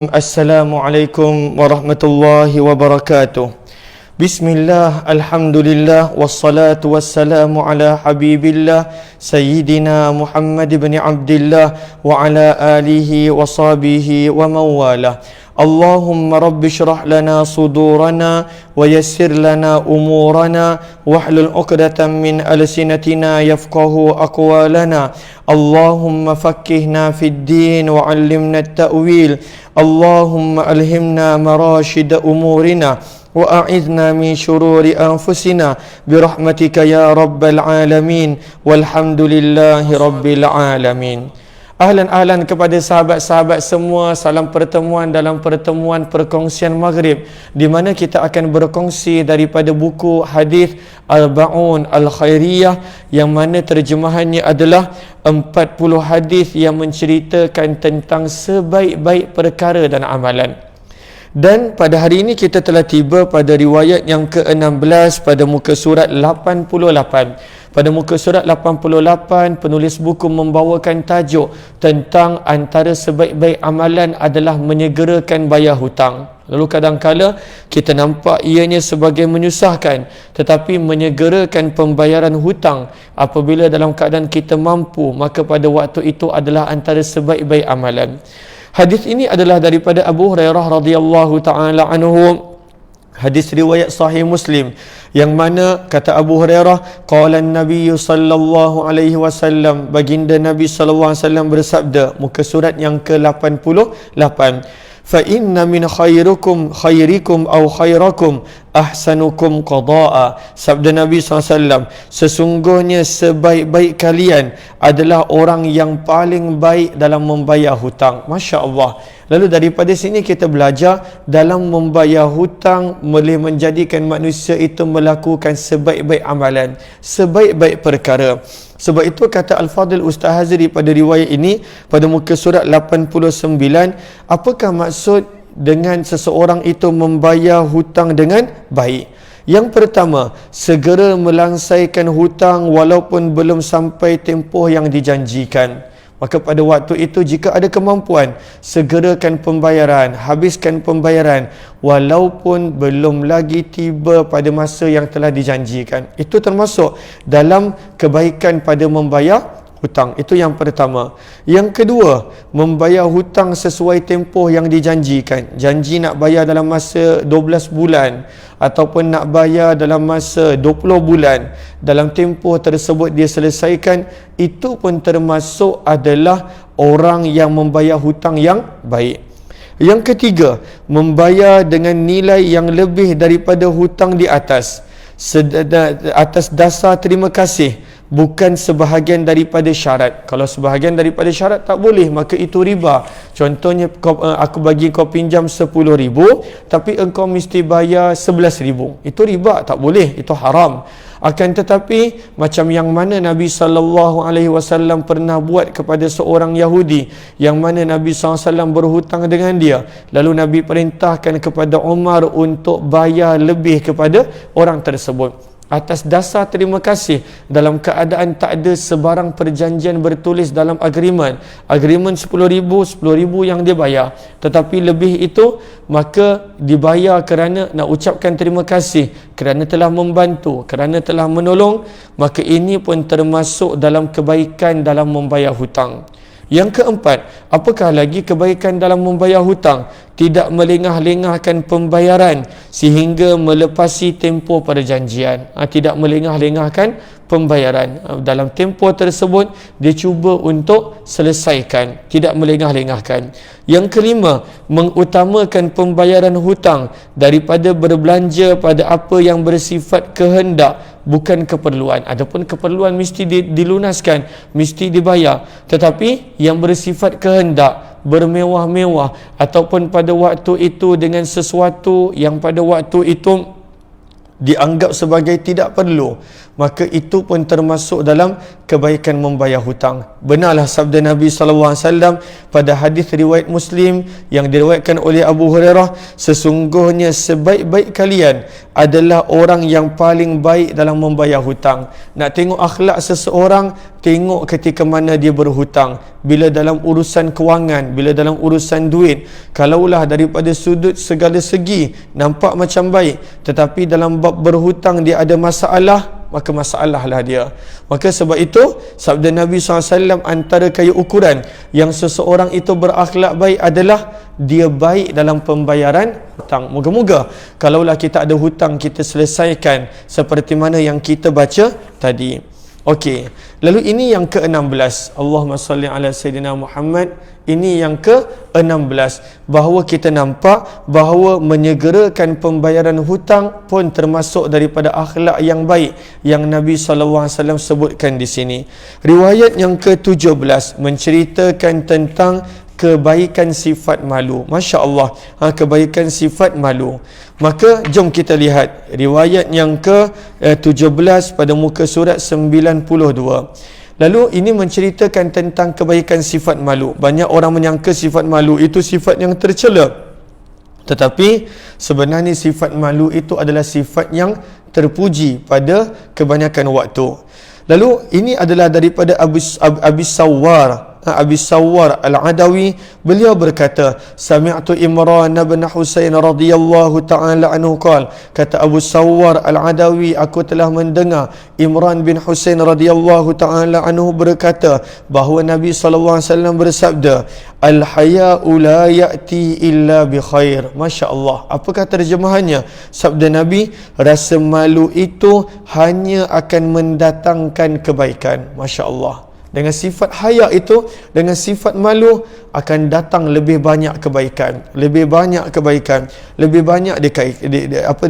Assalamualaikum warahmatullahi wabarakatuh. Bismillah, alhamdulillah, wassalatu wassalamu ala habibillah Sayyidina Muhammad ibn Abdillah wa ala alihi wa sahbihi wa mawalah. Allahumma rabbi syrah lana sudurana wa yassir lana umurana wahlul uqdatan min alsinatina yafqahu aqwalana. Allahumma fakkihna fid din wa 'allimna at-ta'wil. Allahumma alhimna marashid umurina wa a'idna min syururi anfusina birahmatika ya rabbal alamin walhamdulillahi rabbil alamin. Ahlan kepada sahabat-sahabat semua. Salam pertemuan dalam pertemuan perkongsian maghrib, di mana kita akan berkongsi daripada buku hadis Al-Ba'un Al-Khairiyah, yang mana terjemahannya adalah 40 hadis yang menceritakan tentang sebaik-baik perkara dan amalan. Dan pada hari ini kita telah tiba pada riwayat yang ke-16 pada muka surat 88. Pada muka surat 88, penulis buku membawakan tajuk tentang antara sebaik-baik amalan adalah menyegerakan bayar hutang. Lalu kadang-kala kita nampak ianya sebagai menyusahkan, tetapi menyegerakan pembayaran hutang apabila dalam keadaan kita mampu, maka pada waktu itu adalah antara sebaik-baik amalan. Hadis ini adalah daripada Abu Hurairah radhiyallahu taala anhu. Hadis riwayat Sahih Muslim, yang mana kata Abu Hurairah, qala an-nabiy sallallahu alaihi wasallam, baginda Nabi sallallahu alaihi wasallam bersabda, muka surat yang ke-88, fa inna min khairikum aw khairakum ahsanukum qada'a. Sabda Nabi SAW, sesungguhnya sebaik-baik kalian adalah orang yang paling baik dalam membayar hutang. Masya Allah. Lalu daripada sini kita belajar dalam membayar hutang boleh menjadikan manusia itu melakukan sebaik-baik amalan, sebaik-baik perkara. Sebab itu kata Al-Fadhil Ustaz Hazri pada riwayat ini pada muka surat 89, apakah maksud dengan seseorang itu membayar hutang dengan baik? Yang pertama, segera melangsaikan hutang walaupun belum sampai tempoh yang dijanjikan. Maka pada waktu itu jika ada kemampuan, segerakan pembayaran, habiskan pembayaran walaupun belum lagi tiba pada masa yang telah dijanjikan. Itu termasuk dalam kebaikan pada membayar hutang. Itu yang pertama. Yang kedua, membayar hutang sesuai tempoh yang dijanjikan. Janji nak bayar dalam masa 12 bulan ataupun nak bayar dalam masa 20 bulan, dalam tempoh tersebut dia selesaikan, itu pun termasuk adalah orang yang membayar hutang yang baik. Yang ketiga, membayar dengan nilai yang lebih daripada hutang di atas dasar terima kasih, bukan sebahagian daripada syarat. Kalau sebahagian daripada syarat tak boleh, maka itu riba. Contohnya, aku bagi kau pinjam 10,000 tapi engkau mesti bayar 11,000. Itu riba, tak boleh, itu haram. Akan tetapi macam yang mana Nabi SAW pernah buat kepada seorang Yahudi, yang mana Nabi SAW berhutang dengan dia, lalu Nabi perintahkan kepada Umar untuk bayar lebih kepada orang tersebut atas dasar terima kasih, dalam keadaan tak ada sebarang perjanjian bertulis dalam agreement 10,000 yang dia bayar, tetapi lebih itu maka dibayar kerana nak ucapkan terima kasih, kerana telah membantu, kerana telah menolong. Maka ini pun termasuk dalam kebaikan dalam membayar hutang. Yang keempat, apakah lagi kebaikan dalam membayar hutang? Tidak melengah-lengahkan pembayaran sehingga melepasi tempoh perjanjian. Tidak melengah-lengahkan pembayaran. Dalam tempoh tersebut, dia cuba untuk selesaikan. Tidak melengah-lengahkan. Yang kelima, mengutamakan pembayaran hutang daripada berbelanja pada apa yang bersifat kehendak, bukan keperluan. Adapun keperluan mesti dilunaskan, mesti dibayar. Tetapi yang bersifat kehendak, bermewah-mewah, ataupun pada waktu itu dengan sesuatu yang pada waktu itu dianggap sebagai tidak perlu, maka itu pun termasuk dalam kebaikan membayar hutang. Benarlah sabda Nabi SAW pada hadis riwayat Muslim yang diriwayatkan oleh Abu Hurairah, sesungguhnya sebaik-baik kalian adalah orang yang paling baik dalam membayar hutang. Nak tengok akhlak seseorang, tengok ketika mana dia berhutang. Bila dalam urusan kewangan, bila dalam urusan duit, kalaulah daripada sudut segala segi nampak macam baik, tetapi dalam bab berhutang dia ada masalah, maka masalahlah dia. Maka sebab itu sabda Nabi SAW, antara kaya ukuran yang seseorang itu berakhlak baik adalah dia baik dalam pembayaran hutang. Moga-moga kalaulah kita ada hutang, kita selesaikan seperti mana yang kita baca tadi. Okey, lalu ini yang ke-16. Allahumma salli ala Sayyidina Muhammad. Ini yang ke-16, bahawa kita nampak bahawa menyegerakan pembayaran hutang pun termasuk daripada akhlak yang baik yang Nabi SAW sebutkan di sini. Riwayat yang ke-17 menceritakan tentang kebaikan sifat malu. Masya Allah, kebaikan sifat malu. Maka jom kita lihat riwayat yang ke-17 pada muka surat 92. Lalu ini menceritakan tentang kebaikan sifat malu. Banyak orang menyangka sifat malu itu sifat yang tercela, tetapi sebenarnya sifat malu itu adalah sifat yang terpuji pada kebanyakan waktu. Lalu ini adalah daripada Abi Sawwar Al-Adawi. Beliau berkata, sami'tu Imran bin Husain radhiyallahu ta'ala anhu qala, kata Abu Sawwar Al-Adawi, aku telah mendengar Imran bin Husain radhiyallahu ta'ala anhu berkata bahawa Nabi SAW bersabda, al-haya'u la ya'ti illa bi khair. Masya Allah. Apakah terjemahannya? Sabda Nabi, rasa malu itu hanya akan mendatangkan kebaikan. Masya Allah. Dengan sifat haya itu, dengan sifat malu, akan datang lebih banyak kebaikan, lebih banyak kebaikan, lebih banyak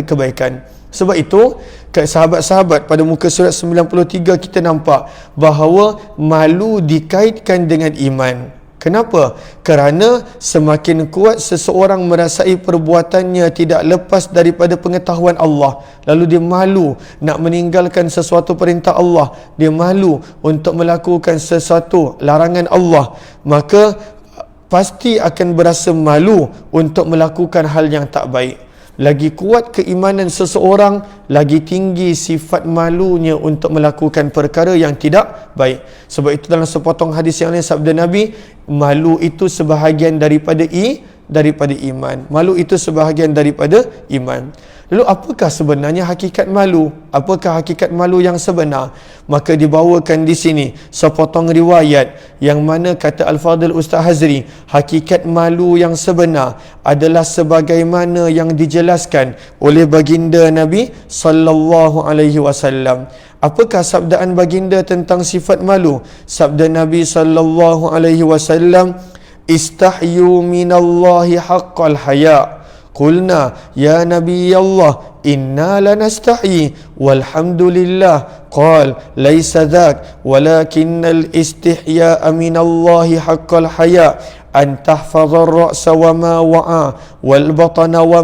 kebaikan. Sebab itu sahabat-sahabat pada muka surat 93 kita nampak bahawa malu dikaitkan dengan iman. Kenapa? Kerana semakin kuat seseorang merasai perbuatannya tidak lepas daripada pengetahuan Allah, lalu dia malu nak meninggalkan sesuatu perintah Allah, dia malu untuk melakukan sesuatu larangan Allah, maka pasti akan berasa malu untuk melakukan hal yang tak baik. Lagi kuat keimanan seseorang, lagi tinggi sifat malunya untuk melakukan perkara yang tidak baik. Sebab itu dalam sepotong hadis yang lain sabda Nabi, malu itu sebahagian daripada iman. Malu itu sebahagian daripada iman. Lalu apakah sebenarnya hakikat malu? Apakah hakikat malu yang sebenar? Maka dibawakan di sini sepotong riwayat yang mana kata Al-Fadhil Ustaz Hazri, hakikat malu yang sebenar adalah sebagaimana yang dijelaskan oleh baginda Nabi sallallahu alaihi wasallam. Apakah sabdaan baginda tentang sifat malu? Sabda Nabi sallallahu alaihi wasallam, istahyu minallahi haqqal haya. Qulna ya Nabi Allah, inna lanastahi walhamdulillah. Qal laysa dhak walakinnal istihya'a minallahi haqqal haya an tahfadha ar-ra'sa wa ma wa'a wal batana wa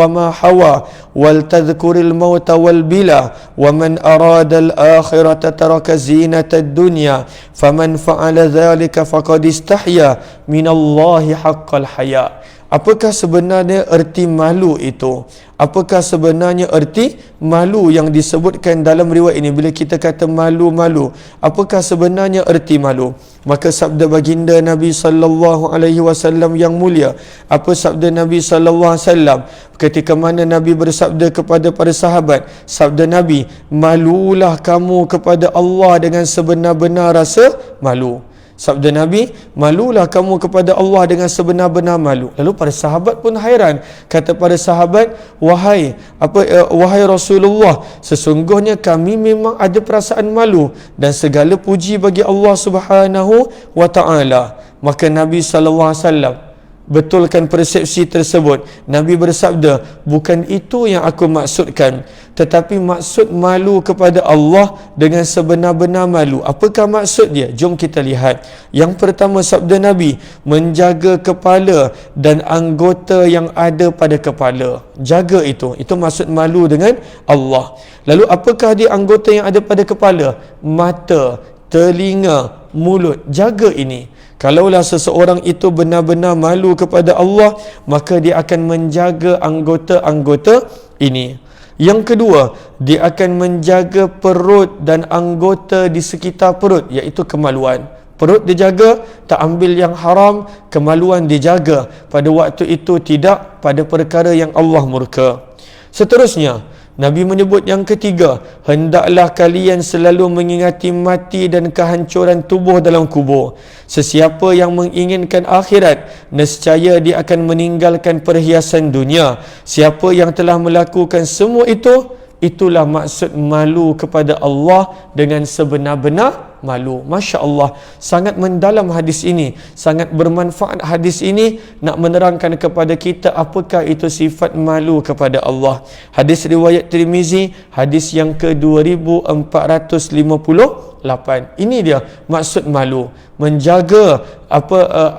ma hawa wal tadhkuril mauta wal bila wa man arada al-akhirata taraka zinata ad-dunya faman fa'ala dhalika faqad istahya minallahi haqqal haya. Apakah sebenarnya erti malu itu? Apakah sebenarnya erti malu yang disebutkan dalam riwayat ini? Bila kita kata malu-malu, apakah sebenarnya erti malu? Maka sabda baginda Nabi sallallahu alaihi wasallam yang mulia, apa sabda Nabi sallallahu alaihi wasallam ketika mana Nabi bersabda kepada para sahabat, sabda Nabi, malulah kamu kepada Allah dengan sebenar-benar rasa malu. Sabda Nabi, malulah kamu kepada Allah dengan sebenar-benar malu. Lalu para sahabat pun hairan. Kata para sahabat, wahai Rasulullah, sesungguhnya kami memang ada perasaan malu dan segala puji bagi Allah Subhanahu wa taala. Maka Nabi sallallahu alaihi wasallam betulkan persepsi tersebut. Nabi bersabda, bukan itu yang aku maksudkan, tetapi maksud malu kepada Allah dengan sebenar-benar malu. Apakah maksud dia? Jom kita lihat. Yang pertama, sabda Nabi, menjaga kepala dan anggota yang ada pada kepala. Jaga itu maksud malu dengan Allah. Lalu apakah dia anggota yang ada pada kepala? Mata, telinga, mulut. Jaga ini. Kalaulah seseorang itu benar-benar malu kepada Allah, maka dia akan menjaga anggota-anggota ini. Yang kedua, dia akan menjaga perut dan anggota di sekitar perut, iaitu kemaluan. Perut dijaga, tak ambil yang haram, kemaluan dijaga. Pada waktu itu tidak pada perkara yang Allah murka. Seterusnya, Nabi menyebut yang ketiga, hendaklah kalian selalu mengingati mati dan kehancuran tubuh dalam kubur. Sesiapa yang menginginkan akhirat, nescaya dia akan meninggalkan perhiasan dunia. Siapa yang telah melakukan semua itu, itulah maksud malu kepada Allah dengan sebenar-benar malu. Masya Allah, sangat mendalam hadis ini, sangat bermanfaat hadis ini nak menerangkan kepada kita apakah itu sifat malu kepada Allah. Hadis riwayat Tirmizi, hadis yang ke-2458. Ini dia maksud malu, menjaga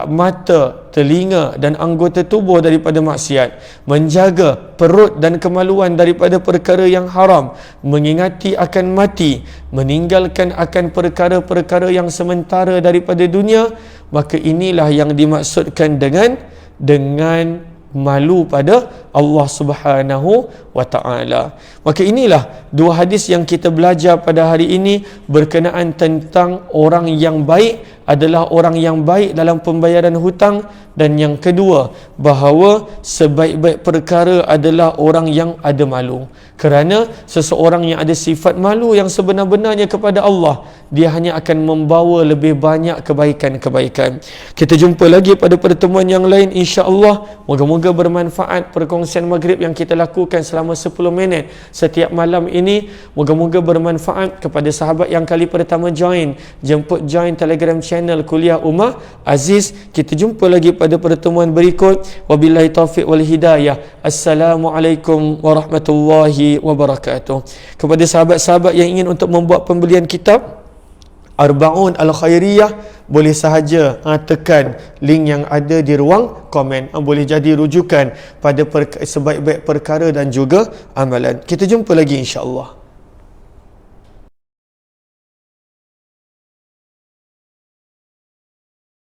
mata, telinga dan anggota tubuh daripada maksiat, menjaga perut dan kemaluan daripada perkara yang haram, mengingati akan mati, meninggalkan akan perkara-perkara yang sementara daripada dunia. Maka inilah yang dimaksudkan dengan malu pada Allah Subhanahu wa ta'ala. Maka inilah dua hadis yang kita belajar pada hari ini berkenaan tentang orang yang baik adalah orang yang baik dalam pembayaran hutang, dan yang kedua, bahawa sebaik-baik perkara adalah orang yang ada malu. Kerana seseorang yang ada sifat malu yang sebenar-benarnya kepada Allah, dia hanya akan membawa lebih banyak kebaikan-kebaikan. Kita jumpa lagi pada pertemuan yang lain, insya-Allah. Moga-moga bermanfaat perkongsian maghrib yang kita lakukan selama 10 minit setiap malam ini. Moga-moga bermanfaat kepada sahabat yang kali pertama join, jemput join Telegram channel Kuliah Ummah Aziz. Kita jumpa lagi pada pertemuan berikut. Wabillahi taufiq wal hidayah. Assalamualaikum warahmatullahi wabarakatuh. Kepada sahabat-sahabat yang ingin untuk membuat pembelian kitab Arba'un Al-Khairiyah, boleh sahaja tekan link yang ada di ruang komen. Boleh jadi rujukan pada sebaik-baik perkara dan juga amalan. Kita jumpa lagi insya-Allah.